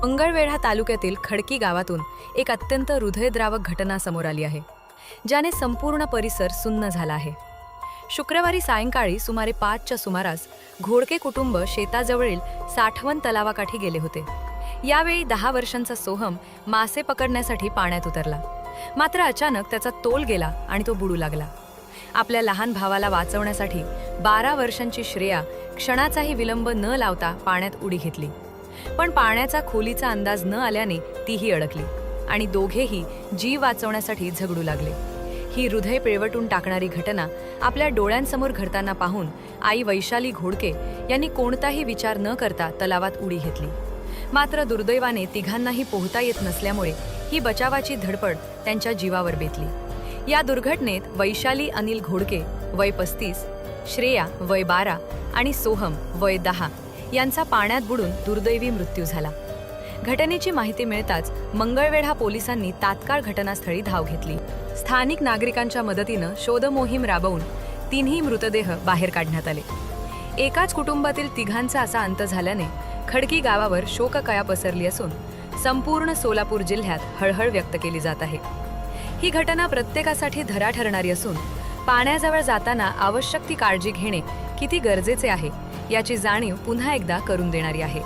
मंगळवेढा तालुक्यातील खडकी गावातून एक अत्यंत हृदयद्रावक घटना समोर आली आहे, ज्याने संपूर्ण परिसर सुन्न झाला आहे। शुक्रवारी सायंकाळी सुमारे 5च्या सुमारास घोडके कुटुंब शेताजवळील साठवण तलावाकाठी गेले होते। यावेळी 10 वर्षांचा सोहम मासे पकडण्यासाठी पाण्यात उतरला, मात्र अचानक त्याचा तोल गेला आणि तो बुडू लागला। आपल्या लहान भावाला वाचवण्यासाठी 12 वर्षांची श्रेया क्षणाचाही विलंब न लावता पाण्यात उडी घेतली, पण पाण्याचा खोलीचा अंदाज न आल्याने तीही अडकली आणि दोघेही जीव वाचवण्यासाठी झगडू लागले। ही हृदय पिळवटून टाकणारी घटना आपल्या डोळ्यांसमोर घडताना पाहून आई वैशाली घोडके यांनी कोणताही विचार न करता तलावात उडी घेतली। मात्र दुर्दैवाने तिघांनाही पोहता येत नसल्यामुळे ही बचावाची धडपड त्यांच्या जीवावर बेतली। या दुर्घटनेत वैशाली अनिल घोडके वय 35, श्रेया वय 12 आणि सोहम वय 10 यांचा पाण्यात बुडून दुर्दैवी मृत्यू झाला। घटनेची माहिती मिळताच मंगळवेढा पोलिसांनी तात्काळ घटनास्थळी धाव घेतली। स्थानिक नागरिकांच्या मदतीनं शोध मोहीम राबवून तिन्ही मृतदेह बाहेर काढण्यात आले। एकाच कुटुंबातील तिघांचा असा अंत झाल्याने खडकी गावावर शोककळा पसरली असून संपूर्ण सोलापूर जिल्ह्यात हळहळ व्यक्त केली जात आहे। ही घटना प्रत्येकासाठी धडा ठरणारी असून पाण्याजवळ जाताना आवश्यक ती काळजी घेणे किती गरजेचे आहे याची जाणीव पुन्हा एकदा करून देणारी आहे।